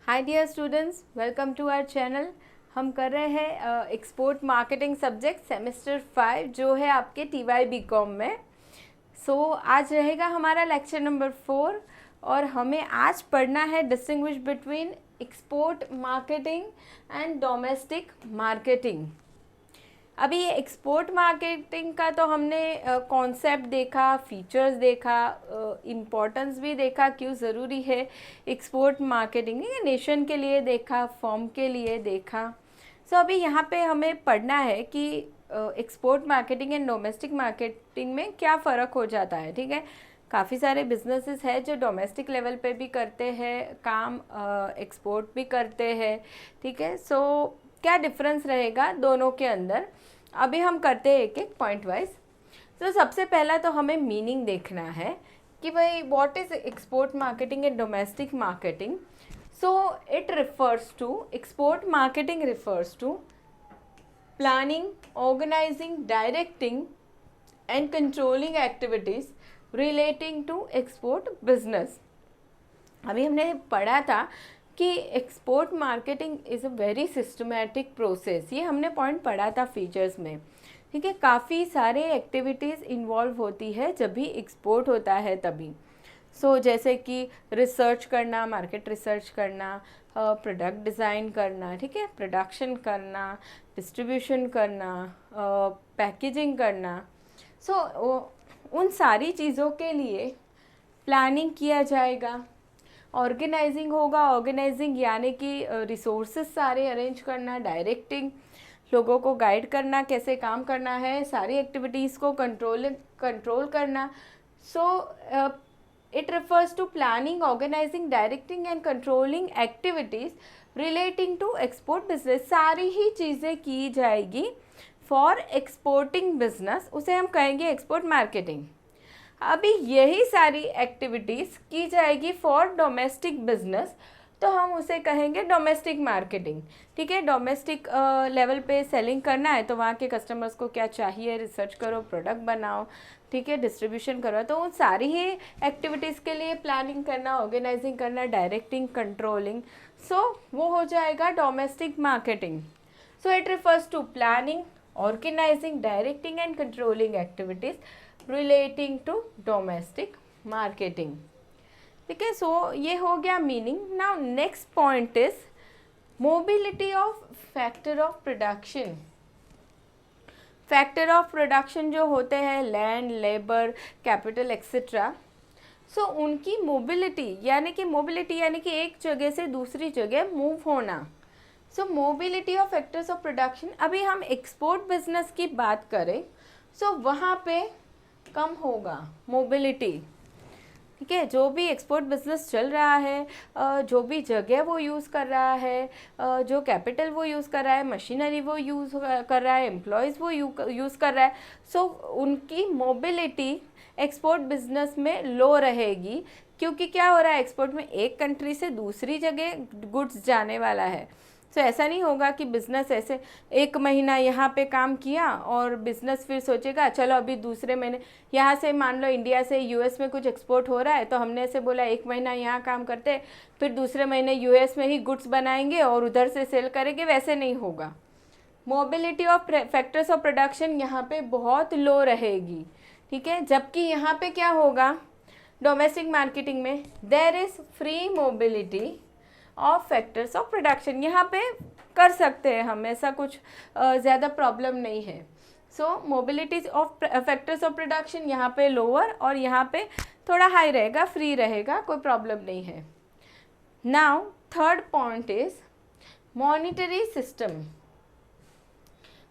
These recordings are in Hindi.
Hi dear students, welcome to our channel. हम कर रहे हैं एक्सपोर्ट मार्केटिंग सब्जेक्ट सेमेस्टर 5 जो है आपके TY BCom में। आज रहेगा हमारा लेक्चर नंबर 4 और हमें आज पढ़ना है distinguish between export marketing and domestic marketing. अभी ये एक्सपोर्ट मार्केटिंग का तो हमने कॉन्सेप्ट देखा, फीचर्स देखा, इम्पोर्टेंस भी देखा, क्यों ज़रूरी है एक्सपोर्ट मार्केटिंग, ये नेशन के लिए देखा, फॉर्म के लिए देखा। अभी यहाँ पे हमें पढ़ना है कि export marketing and domestic marketing में क्या फ़र्क हो जाता है। ठीक है, काफ़ी सारे बिजनेसेस हैं जो डोमेस्टिक लेवल पे भी करते हैं काम, एक्सपोर्ट भी करते हैं। ठीक है, क्या डिफरेंस रहेगा दोनों के अंदर, अभी हम करते हैं एक एक पॉइंट वाइज। सबसे पहला तो हमें मीनिंग देखना है कि भाई what is export marketing and domestic marketing. It refers to, export marketing refers to planning, organizing, directing and controlling activities relating to export business. अभी हमने पढ़ा था कि export marketing is a very systematic process, ये हमने पॉइंट पढ़ा था फीचर्स में। ठीक है, काफ़ी सारे एक्टिविटीज़ इन्वॉल्व होती है जब भी एक्सपोर्ट होता है तभी। जैसे कि रिसर्च करना, मार्केट रिसर्च करना, प्रोडक्ट डिज़ाइन करना, ठीक है, प्रोडक्शन करना, डिस्ट्रीब्यूशन करना, पैकेजिंग करना। उन सारी चीज़ों के लिए प्लानिंग किया जाएगा। ऑर्गेनाइजिंग होगा, ऑर्गेनाइजिंग यानी कि रिसोर्सेज सारे अरेंज करना, डायरेक्टिंग लोगों को गाइड करना, कैसे काम करना है, सारी एक्टिविटीज़ को कंट्रोल करना। It refers to planning, organizing, directing and controlling activities relating to export business। सारी ही चीज़ें की जाएगी फॉर एक्सपोर्टिंग बिजनेस, उसे हम कहेंगे एक्सपोर्ट मार्केटिंग। अभी यही सारी एक्टिविटीज़ की जाएगी फॉर डोमेस्टिक बिजनेस, तो हम उसे कहेंगे डोमेस्टिक मार्केटिंग। ठीक है, डोमेस्टिक लेवल पे सेलिंग करना है तो वहाँ के कस्टमर्स को क्या चाहिए, रिसर्च करो, प्रोडक्ट बनाओ, ठीक है, डिस्ट्रीब्यूशन करो। तो उन सारी ही एक्टिविटीज़ के लिए प्लानिंग करना, ऑर्गेनाइजिंग करना, डायरेक्टिंग, कंट्रोलिंग, वो हो जाएगा domestic marketing. It refers to planning, organizing, directing and controlling activities relating to domestic marketing. ठीक है, ये हो गया meaning. Now next point is mobility of factor of production. Factor of production जो होते हैं, लैंड, लेबर, कैपिटल एक्सेट्रा, उनकी मोबिलिटी यानी कि एक जगह से दूसरी जगह मूव होना। Mobility of factors of production, अभी हम एक्सपोर्ट बिजनेस की बात करें वहाँ पे कम होगा मोबिलिटी। ठीक है, जो भी एक्सपोर्ट बिजनेस चल रहा है, जो भी जगह वो यूज़ कर रहा है, जो कैपिटल वो यूज़ कर रहा है, मशीनरी वो यूज़ कर रहा है, एम्प्लॉयज़ वो यूज़ कर रहा है, उनकी मोबिलिटी एक्सपोर्ट बिजनेस में लो रहेगी। क्योंकि क्या हो रहा है, एक्सपोर्ट में एक कंट्री से दूसरी जगह गुड्स जाने वाला है। ऐसा नहीं होगा कि बिज़नेस ऐसे एक महीना यहाँ पे काम किया और बिज़नेस फिर सोचेगा चलो अभी दूसरे महीने, यहाँ से मान लो इंडिया से यूएस में कुछ एक्सपोर्ट हो रहा है तो हमने ऐसे बोला एक महीना यहाँ काम करते, फिर दूसरे महीने यूएस में ही गुड्स बनाएंगे और उधर से सेल करेंगे, वैसे नहीं होगा। Mobility of factors of production यहाँ पे बहुत लो रहेगी। ठीक है, जबकि यहाँ पे क्या होगा, डोमेस्टिक मार्केटिंग में there is free mobility of factors of production. यहाँ पे कर सकते हैं हम, ऐसा कुछ ज़्यादा प्रॉब्लम नहीं है। Mobility of factors of production यहाँ पे लोअर और यहाँ पे थोड़ा हाई रहेगा, फ्री रहेगा, कोई प्रॉब्लम नहीं है। Now third point is monetary system.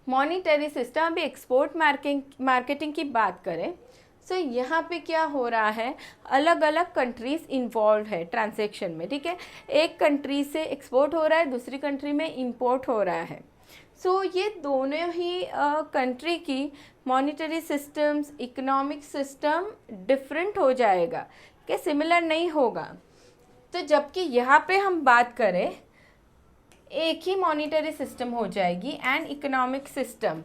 Monetary system, अभी एक्सपोर्ट मार्केटिंग की बात करें यहाँ पे क्या हो रहा है, अलग अलग कंट्रीज़ इन्वॉल्व है ट्रांजैक्शन में। ठीक है, एक कंट्री से एक्सपोर्ट हो रहा है, दूसरी कंट्री में इंपोर्ट हो रहा है। ये दोनों ही कंट्री की monetary systems, economic system different हो जाएगा, क्या सिमिलर नहीं होगा। जबकि यहाँ पे हम बात करें एक ही मॉनिटरी सिस्टम हो जाएगी एंड इकोनॉमिक सिस्टम,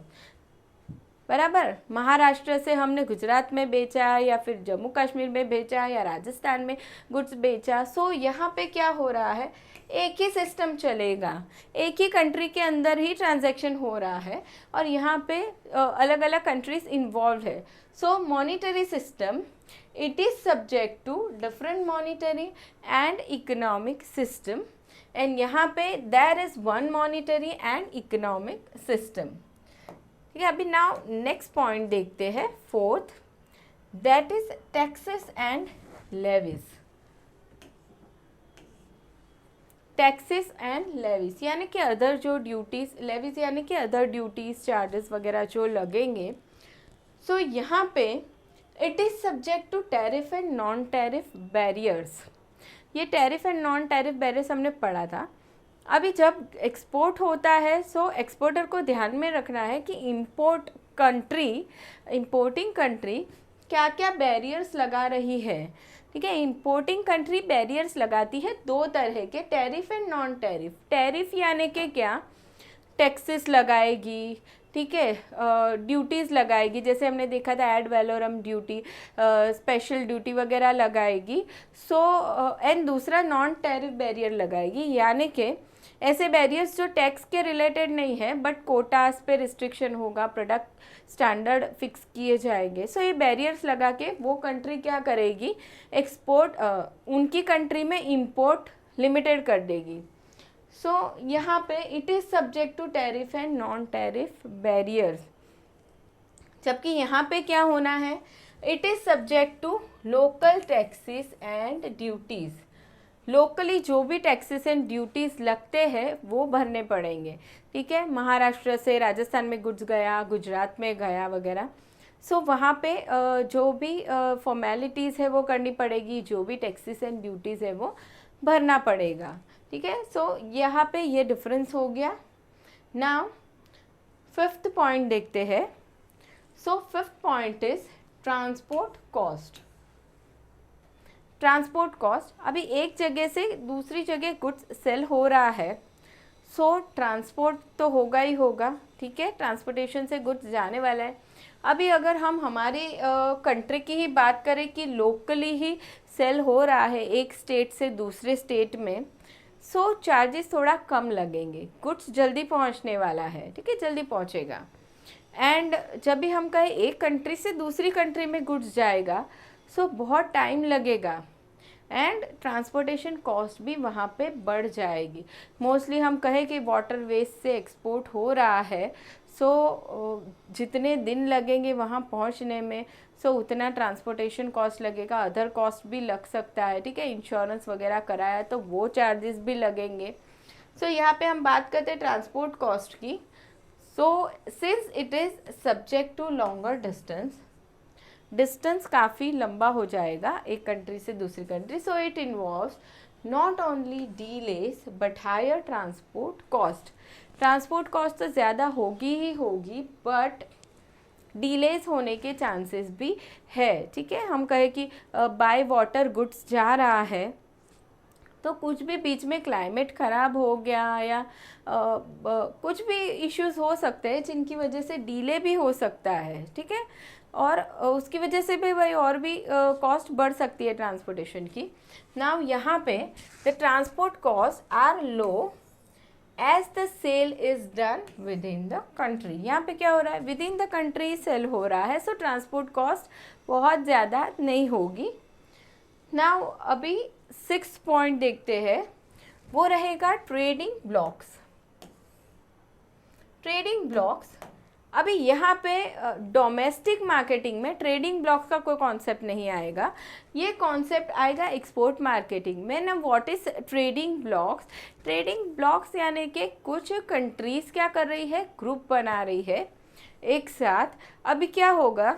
बराबर। महाराष्ट्र से हमने गुजरात में बेचा या फिर जम्मू कश्मीर में बेचा या राजस्थान में गुड्स बेचा। सो यहाँ पे क्या हो रहा है, एक ही सिस्टम चलेगा, एक ही कंट्री के अंदर ही ट्रांजैक्शन हो रहा है और यहाँ पे अलग अलग कंट्रीज इन्वॉल्व है। So monetary system it is subject to different monetary and economic system and यहाँ पे there is one monetary and economic system। ठीक है, अभी now next point देखते हैं, fourth, that is taxes and levies। Taxes and levies यानी कि अदर जो ड्यूटीज़, लेवीज यानी कि अदर ड्यूटीज़ चार्जेस वगैरह जो लगेंगे। सो यहाँ पे it is subject to tariff and non tariff barriers. ये tariff and non tariff barriers हमने पढ़ा था। अभी जब एक्सपोर्ट होता है सो एक्सपोर्टर को ध्यान में रखना है कि इंपोर्टिंग कंट्री क्या क्या बैरियर्स लगा रही है। ठीक है, इंपोर्टिंग कंट्री बैरियर्स लगाती है दो तरह के, tariff and non tariff. Tariff यानी कि क्या, टैक्सेस लगाएगी, ठीक है, ड्यूटीज़ लगाएगी, जैसे हमने देखा था ad valorem duty, special duty वगैरह लगाएगी। सो एंड दूसरा नॉन टैरिफ बैरियर लगाएगी, यानी कि ऐसे बैरियर्स जो टैक्स के रिलेटेड नहीं है बट कोटास पे रिस्ट्रिक्शन होगा, प्रोडक्ट स्टैंडर्ड फिक्स किए जाएंगे। सो ये बैरियर्स लगा के वो कंट्री क्या करेगी, एक्सपोर्ट उनकी कंट्री में इंपोर्ट लिमिटेड कर देगी। सो यहाँ पे it is subject to tariff and non tariff barriers. जबकि यहाँ पे क्या होना है, it is subject to local taxes and duties. Locally जो भी टैक्सेस एंड ड्यूटीज़ लगते हैं वो भरने पड़ेंगे। ठीक है, महाराष्ट्र से राजस्थान में गुड्स गया, गुजरात में गया वगैरह, सो वहाँ पे जो भी फॉर्मेलिटीज़ है वो करनी पड़ेगी, जो भी टैक्सेस एंड ड्यूटीज़ है वो भरना पड़ेगा। ठीक है, सो यहाँ पे ये डिफरेंस हो गया। नाउ फिफ्थ पॉइंट देखते हैं। So fifth point is transport cost. Transport cost, अभी एक जगह से दूसरी जगह गुड्स सेल हो रहा है, सो ट्रांसपोर्ट तो होगा ही होगा। ठीक है, ट्रांसपोर्टेशन से गुड्स जाने वाला है। अभी अगर हम हमारी कंट्री की ही बात करें कि लोकली ही सेल हो रहा है एक स्टेट से दूसरे स्टेट में, सो चार्जेस थोड़ा कम लगेंगे, गुड्स जल्दी पहुंचने वाला है। ठीक है, जल्दी पहुंचेगा। एंड जब भी हम कहें एक कंट्री से दूसरी कंट्री में गुड्स जाएगा, सो बहुत टाइम लगेगा एंड ट्रांसपोर्टेशन कॉस्ट भी वहाँ पे बढ़ जाएगी। मोस्टली हम कहें कि वाटर वेज से एक्सपोर्ट हो रहा है, सो जितने दिन लगेंगे वहाँ पहुँचने में, सो उतना ट्रांसपोर्टेशन कॉस्ट लगेगा। अदर कॉस्ट भी लग सकता है। ठीक है, इंश्योरेंस वगैरह कराया तो वो चार्जेस भी लगेंगे। सो यहाँ पे हम बात करते हैं ट्रांसपोर्ट कॉस्ट की। So since it is subject to longer distance काफ़ी लंबा हो जाएगा एक कंट्री से दूसरी country, so it involves not only delays but higher transport cost. Transport cost तो ज़्यादा होगी ही होगी बट डीलेस होने के चांसेस भी है। ठीक है, हम कहें कि बाय वाटर गुड्स जा रहा है तो कुछ भी बीच में क्लाइमेट ख़राब हो गया या कुछ भी इश्यूज हो सकते हैं जिनकी वजह से डीले भी हो सकता है। ठीक है, और उसकी वजह से भी भाई और भी कॉस्ट बढ़ सकती है ट्रांसपोर्टेशन की। नाउ यहाँ पे the transport cost are low as the sale is done within the country. यहाँ पे क्या हो रहा है, within the country sale हो रहा है, सो ट्रांसपोर्ट कॉस्ट बहुत ज़्यादा नहीं होगी। नाउ अभी 6 पॉइंट देखते हैं, वो रहेगा ट्रेडिंग ब्लॉक्स। ट्रेडिंग ब्लॉक्स, अभी यहाँ पे डोमेस्टिक मार्केटिंग में ट्रेडिंग ब्लॉक्स का कोई कॉन्सेप्ट नहीं आएगा, ये कॉन्सेप्ट आएगा एक्सपोर्ट मार्केटिंग में। ना what is trading blocks, trading blocks यानी कि कुछ कंट्रीज़ क्या कर रही है, ग्रुप बना रही है एक साथ। अभी क्या होगा,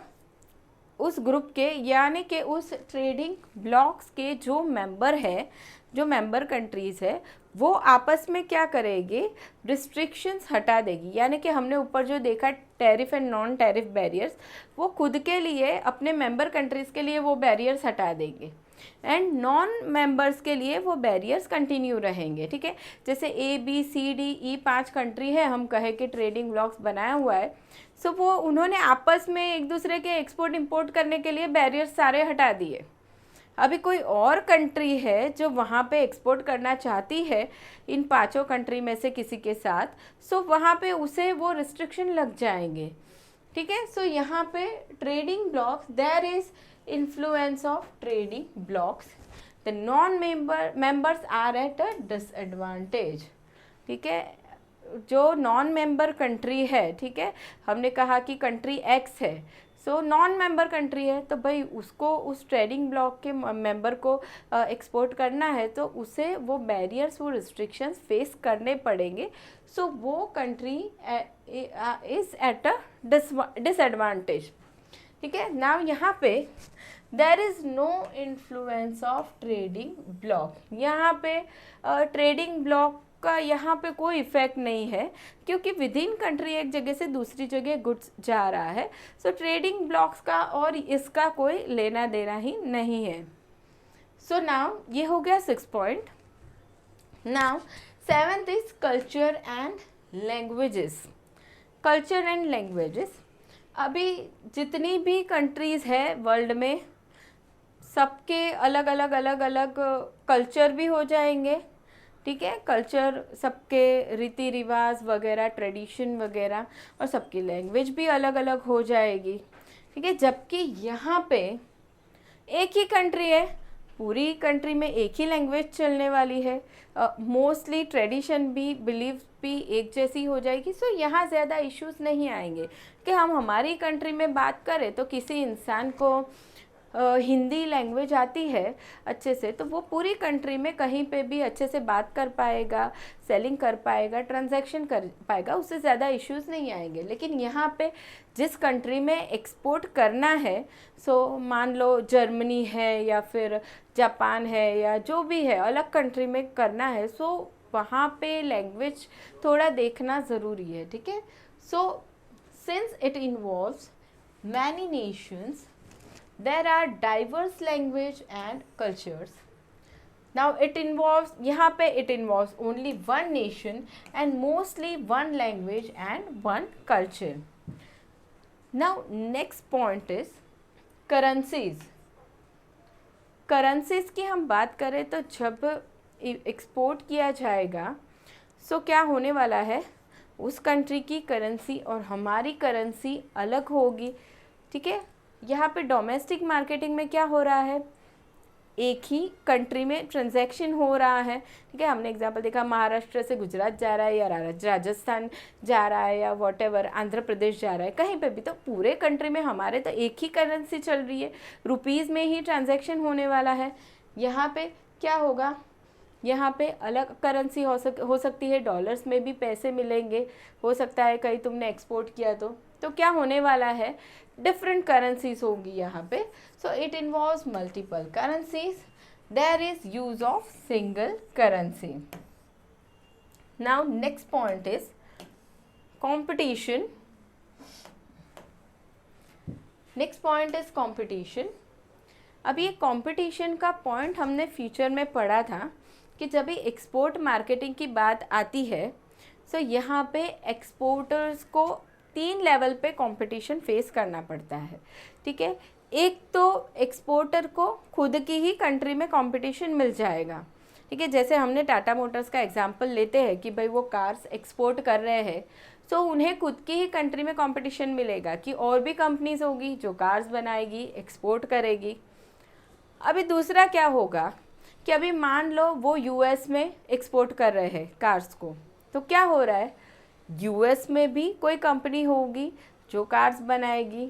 उस ग्रुप के यानी कि उस ट्रेडिंग ब्लॉक्स के जो मेंबर है, जो मेंबर कंट्रीज़ है, वो आपस में क्या करेंगे, रिस्ट्रिक्शंस हटा देगी। यानी कि हमने ऊपर जो देखा tariff and non tariff barriers, वो खुद के लिए अपने मेंबर कंट्रीज़ के लिए वो बैरियर्स हटा देंगे एंड नॉन मेंबर्स के लिए वो बैरियर्स कंटिन्यू रहेंगे। ठीक है, जैसे A B C D E 5 country है, हम कहे कि ट्रेडिंग ब्लॉक्स बनाया हुआ है, सो वो उन्होंने आपस में एक दूसरे के एक्सपोर्ट इंपोर्ट करने के लिए बैरियर्स सारे हटा दिए। अभी कोई और कंट्री है जो वहाँ पे एक्सपोर्ट करना चाहती है इन पांचों कंट्री में से किसी के साथ, सो वहाँ पे उसे वो रिस्ट्रिक्शन लग जाएंगे, ठीक है। सो यहाँ पे trading blocs, there is influence of trading blocs, the non members are at a disadvantage, ठीक है। जो नॉन मेंबर कंट्री है, ठीक है, हमने कहा कि कंट्री एक्स है, सो नॉन मेंबर कंट्री है, तो भाई उसको उस ट्रेडिंग ब्लॉक के मेंबर को एक्सपोर्ट करना है तो उसे वो बैरियर्स, वो रिस्ट्रिक्शंस फेस करने पड़ेंगे। सो वो country is at a disadvantage, ठीक है। नाउ यहाँ पे there is no influence of trading bloc, यहाँ पे ट्रेडिंग ब्लॉक का यहाँ पे कोई इफेक्ट नहीं है, क्योंकि विद इन कंट्री एक जगह से दूसरी जगह गुड्स जा रहा है। सो ट्रेडिंग ब्लॉक्स का और इसका कोई लेना देना ही नहीं है। सो नाउ ये हो गया 6 point. Now 7th is culture and languages. Culture and languages, अभी जितनी भी कंट्रीज़ है वर्ल्ड में, सबके अलग अलग कल्चर भी हो जाएंगे, ठीक है। कल्चर सबके रीति रिवाज वगैरह, ट्रेडिशन वगैरह, और सबकी लैंग्वेज भी अलग अलग हो जाएगी, ठीक है। जबकि यहाँ पे एक ही कंट्री है, पूरी कंट्री में एक ही लैंग्वेज चलने वाली है, मोस्टली ट्रेडिशन भी, बिलीव भी एक जैसी हो जाएगी। सो यहाँ ज़्यादा इश्यूज नहीं आएंगे कि हम हमारी कंट्री में बात करें तो किसी इंसान को हिंदी लैंग्वेज आती है अच्छे से, तो वो पूरी कंट्री में कहीं पे भी अच्छे से बात कर पाएगा, सेलिंग कर पाएगा, ट्रांजैक्शन कर पाएगा, उससे ज़्यादा इश्यूज नहीं आएंगे। लेकिन यहाँ पे जिस कंट्री में एक्सपोर्ट करना है, सो मान लो जर्मनी है या फिर जापान है या जो भी है, अलग कंट्री में करना है, सो वहाँ पे लैंग्वेज थोड़ा देखना ज़रूरी है, ठीक है। सो since it involves many Nations, there are diverse language and cultures. Now it involves, यहाँ पे it involves only one nation and mostly one language and one culture. Now next point is currencies. Currencies की हम बात करें तो जब एक्सपोर्ट किया जाएगा, सो क्या होने वाला है, उस कंट्री की करेंसी और हमारी करेंसी अलग होगी, ठीक है। यहाँ पे डोमेस्टिक मार्केटिंग में क्या हो रहा है, एक ही कंट्री में ट्रांजैक्शन हो रहा है, ठीक है। हमने एग्जांपल देखा, महाराष्ट्र से गुजरात जा रहा है या राजस्थान जा रहा है या व्हाटएवर, आंध्र प्रदेश जा रहा है, कहीं पे भी, तो पूरे कंट्री में हमारे तो एक ही करेंसी चल रही है, रुपीज़ में ही ट्रांजैक्शन होने वाला है। यहाँ पे क्या होगा, यहाँ पे अलग करेंसी हो सकती है, डॉलर्स में भी पैसे मिलेंगे, हो सकता है कहीं तुमने एक्सपोर्ट किया तो क्या होने वाला है, डिफरेंट करेंसीज होगी यहाँ पे। So it involves multiple currencies, there is use of single currency. Now next point is competition. Next point is competition. अब ये कंपटीशन का पॉइंट हमने फ्यूचर में पढ़ा था कि जब भी एक्सपोर्ट मार्केटिंग की बात आती है, सो यहाँ पे एक्सपोर्टर्स को 3 लेवल पे कंपटीशन फेस करना पड़ता है, ठीक है। एक तो एक्सपोर्टर को खुद की ही कंट्री में कंपटीशन मिल जाएगा, ठीक है। जैसे हमने टाटा मोटर्स का एग्जांपल लेते हैं कि भाई वो कार्स एक्सपोर्ट कर रहे हैं, सो उन्हें खुद की ही कंट्री में कंपटीशन मिलेगा कि और भी कंपनीज होगी जो कार्स बनाएगी, एक्सपोर्ट करेगी। अभी दूसरा क्या होगा कि अभी मान लो वो यूएस में एक्सपोर्ट कर रहे हैं कार्स को, तो क्या हो रहा है, यूएस में भी कोई कंपनी होगी जो कार्स बनाएगी,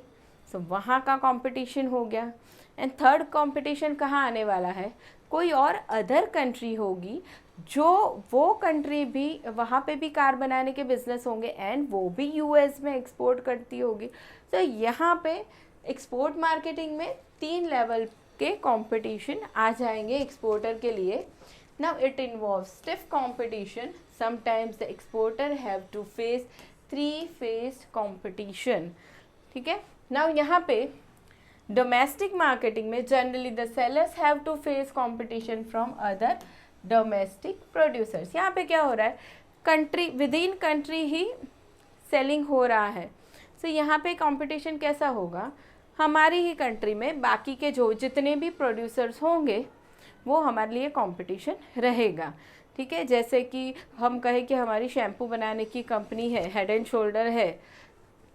सो वहाँ का कंपटीशन हो गया। एंड थर्ड कंपटीशन कहाँ आने वाला है, कोई और अदर कंट्री होगी जो वो कंट्री भी, वहाँ पे भी कार बनाने के बिजनेस होंगे एंड वो भी यूएस में एक्सपोर्ट करती होगी। तो यहाँ पे एक्सपोर्ट मार्केटिंग में 3 लेवल के कंपटीशन आ जाएंगे एक्सपोर्टर के लिए। Now it involves stiff competition. Sometimes the exporter have to face 3-phase competition. ठीक है। Now यहाँ पे domestic marketing में generally the sellers have to face competition from other domestic producers. यहाँ पे क्या हो रहा है, country with in country he selling हो रहा है, सो यहाँ पे कंपटीशन कैसा होगा, हमारी ही कंट्री में बाकी के जो जितने भी प्रोड्यूसर्स होंगे वो हमारे लिए कंपटीशन रहेगा, ठीक है। जैसे कि हम कहें कि हमारी शैम्पू बनाने की कंपनी है, हेड एंड शोल्डर है,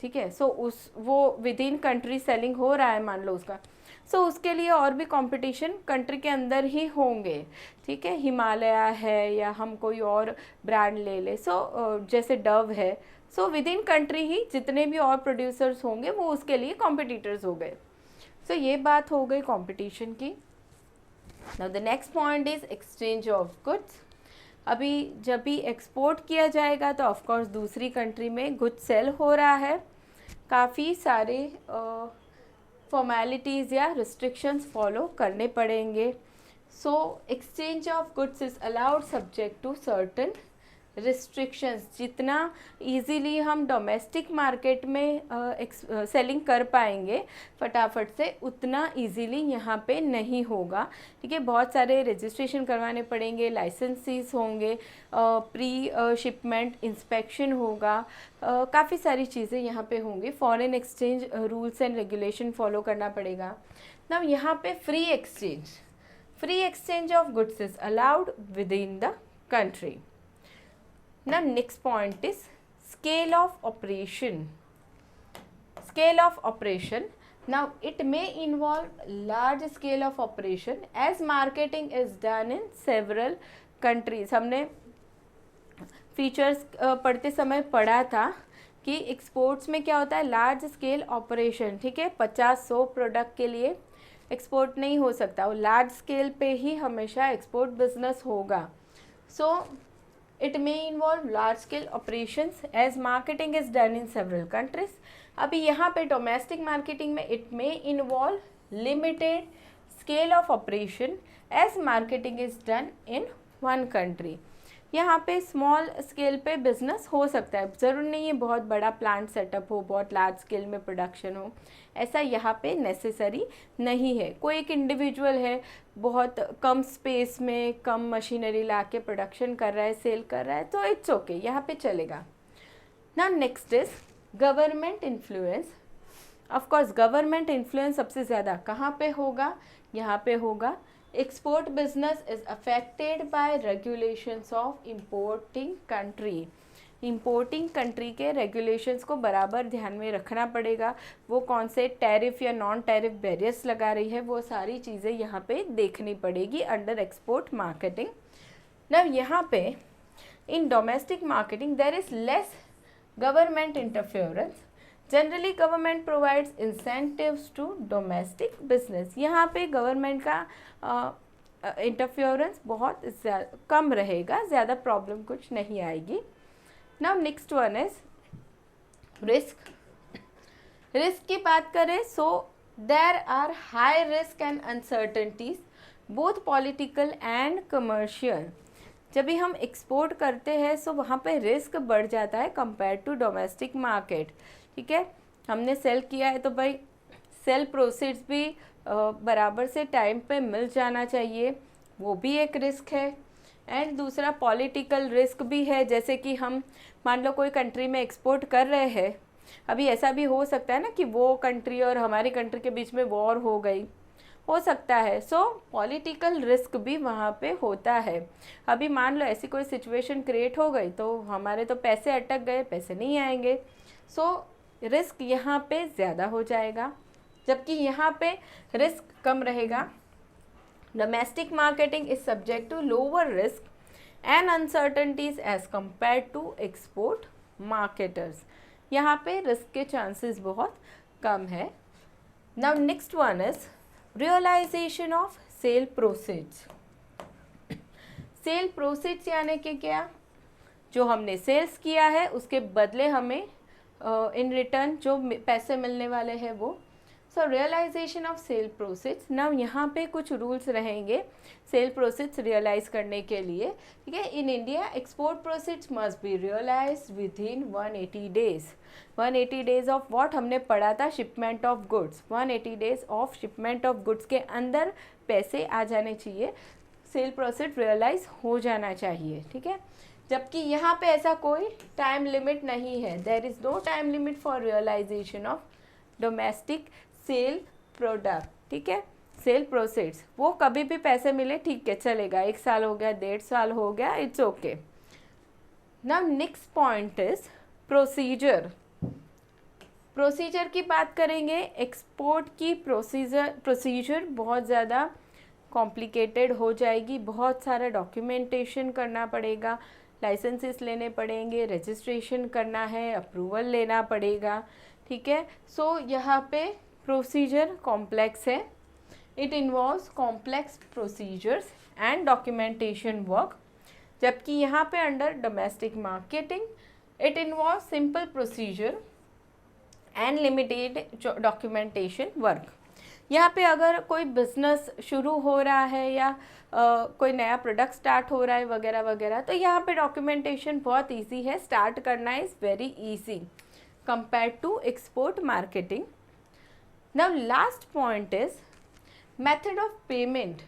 ठीक है। सो वो विद इन कंट्री सेलिंग हो रहा है मान लो उसका, सो उसके लिए और भी कंपटीशन कंट्री के अंदर ही होंगे, ठीक है। हिमालय है या हम कोई और ब्रांड ले ले, सो जैसे डव है, सो विद इन कंट्री ही जितने भी और प्रोड्यूसर्स होंगे वो उसके लिए कॉम्पिटिटर्स हो गए। सो ये बात हो गई कंपटीशन की। Now the next point is exchange of goods. अभी जब भी एक्सपोर्ट किया जाएगा तो ऑफकोर्स दूसरी कंट्री में गुड्स सेल हो रहा है, काफ़ी सारे फॉर्मेलिटीज़ या रिस्ट्रिक्शंस फॉलो करने पड़ेंगे। So exchange of goods is allowed subject to certain restrictions. जितना इजीली हम डोमेस्टिक मार्केट में सेलिंग कर पाएंगे फटाफट से, उतना इजीली यहाँ पे नहीं होगा, ठीक है। बहुत सारे रजिस्ट्रेशन करवाने पड़ेंगे, लाइसेंसेस होंगे, प्री शिपमेंट इंस्पेक्शन होगा, काफ़ी सारी चीज़ें यहाँ पे होंगी, foreign exchange rules and regulation follow करना पड़ेगा। ना यहाँ पे free exchange of goods is allowed with in the country. Now next point is scale of operation. Scale of operation. Now it may involve large scale of operation as marketing is done in several countries. हमने फीचर्स पढ़ते समय पढ़ा था कि एक्सपोर्ट्स में क्या होता है, लार्ज स्केल ऑपरेशन, ठीक है। 50-100 प्रोडक्ट के लिए एक्सपोर्ट नहीं हो सकता, वो लार्ज स्केल पे ही हमेशा एक्सपोर्ट बिजनेस होगा। सो it may involve large scale operations as marketing is done in several countries. अभी यहाँ पे डोमेस्टिक मार्केटिंग में it may involve limited scale of operation as marketing is done in one country. यहाँ पे स्मॉल स्केल पे बिजनेस हो सकता है, ज़रूर नहीं है बहुत बड़ा प्लांट सेटअप हो, बहुत लार्ज स्केल में प्रोडक्शन हो, ऐसा यहाँ पे नेसेसरी नहीं है। कोई एक इंडिविजुअल है बहुत कम स्पेस में कम मशीनरी ला के प्रोडक्शन कर रहा है, सेल कर रहा है, तो इट्स ओके, यहाँ पे चलेगा। ना next is government influence. Of course government influence सबसे ज़्यादा कहाँ पे होगा, यहाँ पे होगा। Export business is affected by regulations of importing country. Importing country के रेगुलेशंस को बराबर ध्यान में रखना पड़ेगा, वो कौन से टैरिफ या नॉन टैरिफ बैरियर्स लगा रही है, वो सारी चीज़ें यहाँ पे देखनी पड़ेगी अंडर एक्सपोर्ट मार्केटिंग। ना यहाँ पे in domestic marketing there is less government interference. Generally government provides incentives to domestic business. यहाँ पे गवर्नमेंट का इंटरफेरेंस बहुत कम रहेगा, ज़्यादा प्रॉब्लम कुछ नहीं आएगी। Now next one is risk. Risk की बात करें so there are high risk and uncertainties both political and commercial. जब भी हम एक्सपोर्ट करते हैं सो वहाँ पे रिस्क बढ़ जाता है कंपेयर टू डोमेस्टिक मार्केट, ठीक है। हमने सेल किया है तो भाई सेल प्रोसीड्स भी बराबर से टाइम पे मिल जाना चाहिए, वो भी एक रिस्क है। एंड दूसरा पॉलिटिकल रिस्क भी है, जैसे कि हम मान लो कोई कंट्री में एक्सपोर्ट कर रहे हैं, अभी ऐसा भी हो सकता है ना कि वो कंट्री और हमारी कंट्री के बीच में वॉर हो गई, हो सकता है। सो पॉलिटिकल रिस्क भी वहाँ पे होता है। अभी मान लो ऐसी कोई सिचुएशन क्रिएट हो गई तो हमारे तो पैसे अटक गए, पैसे नहीं आएंगे, सो रिस्क यहाँ पे ज़्यादा हो जाएगा, जबकि यहाँ पे रिस्क कम रहेगा। Domestic marketing is subject to lower risk and uncertainties as compare to export marketers. यहाँ पे रिस्क के चांसेस बहुत कम है। Now next one is realisation of sale proceeds. Sale proceeds यानी कि क्या, जो हमने सेल्स किया है उसके बदले हमें इन रिटर्न जो पैसे मिलने वाले हैं वो। So realization of sale proceeds. Now यहाँ पे कुछ रूल्स रहेंगे सेल प्रोसीड्स रियलाइज करने के लिए, ठीक है। In India export proceeds must be realise within 180 days. 180 days of what हमने पढ़ा था, shipment of goods. 180 days of shipment of goods के अंदर पैसे आ जाने चाहिए, सेल प्रोसीड रियलाइज हो जाना चाहिए, ठीक है। जबकि यहाँ पे ऐसा कोई टाइम लिमिट नहीं है, there is no time limit for realisation of domestic sale product, ठीक है, सेल प्रोसीड्स, वो कभी भी पैसे मिले ठीक है चलेगा, 1 साल हो गया, 1.5 साल हो गया, it's okay. Now next point is procedure. Procedure की बात करेंगे, एक्सपोर्ट की प्रोसीजर बहुत ज़्यादा कॉम्प्लिकेटेड हो जाएगी, बहुत सारा डॉक्यूमेंटेशन करना पड़ेगा, लाइसेंसेस लेने पड़ेंगे, रजिस्ट्रेशन करना है, अप्रूवल लेना पड़ेगा, ठीक है। सो यहाँ पे प्रोसीजर कॉम्प्लेक्स है, it involves complex procedures and documentation work, जबकि यहाँ पे under domestic marketing it involves simple procedure and limited documentation work. यहाँ पे अगर कोई बिजनेस शुरू हो रहा है या कोई नया प्रोडक्ट स्टार्ट हो रहा है वगैरह वगैरह, तो यहाँ पे डॉक्यूमेंटेशन बहुत इजी है, स्टार्ट करना is very easy compare to export marketing. Now last point is method of payment.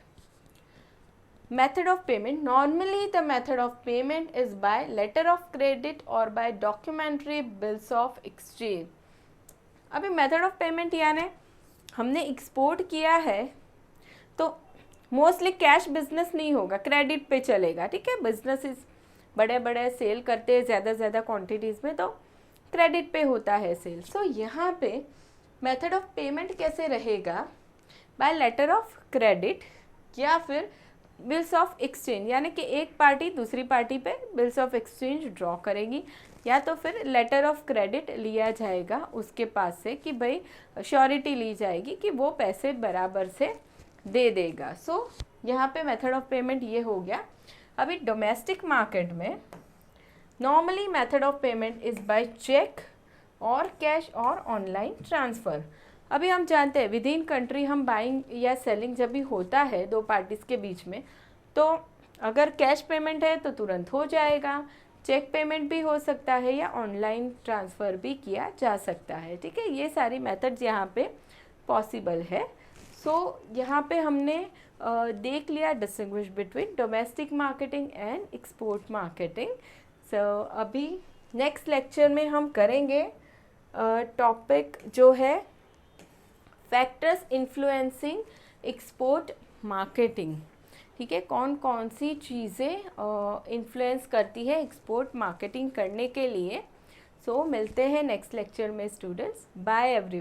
Method of payment, normally the method of payment is by letter of credit or by documentary bills of exchange। अभी मेथड ऑफ पेमेंट यानी हमने एक्सपोर्ट किया है तो मोस्टली कैश बिजनेस नहीं होगा, क्रेडिट पे चलेगा, ठीक है। बिजनेसेस बड़े बड़े सेल करते हैं ज़्यादा क्वांटिटीज़ में, तो क्रेडिट पे होता है सेल। सो यहाँ पे मेथड ऑफ पेमेंट कैसे रहेगा, बाय लेटर ऑफ क्रेडिट या फिर बिल्स ऑफ एक्सचेंज, यानी कि एक पार्टी दूसरी पार्टी पे बिल्स ऑफ एक्सचेंज ड्रॉ करेगी, या तो फिर लेटर ऑफ क्रेडिट लिया जाएगा उसके पास से कि भाई श्योरिटी ली जाएगी कि वो पैसे बराबर से दे देगा। सो यहाँ पे मेथड ऑफ पेमेंट ये हो गया। अभी डोमेस्टिक मार्केट में normally method of payment is by cheque और कैश और ऑनलाइन ट्रांसफ़र। अभी हम जानते हैं विद इन कंट्री हम बाइंग या सेलिंग जब भी होता है दो पार्टीज़ के बीच में, तो अगर कैश पेमेंट है तो तुरंत हो जाएगा, चेक पेमेंट भी हो सकता है या ऑनलाइन ट्रांसफ़र भी किया जा सकता है, ठीक है। ये सारी मेथड्स यहाँ पे पॉसिबल है। सो यहाँ पे हमने देख लिया distinguish between domestic marketing and export marketing. So अभी नेक्स्ट लेक्चर में हम करेंगे टॉपिक जो है फैक्टर्स इन्फ्लुएंसिंग एक्सपोर्ट मार्केटिंग, ठीक है, कौन कौन सी चीज़ें इन्फ्लुएंस करती है एक्सपोर्ट मार्केटिंग करने के लिए। सो मिलते हैं नेक्स्ट लेक्चर में स्टूडेंट्स, बाय एवरीवन।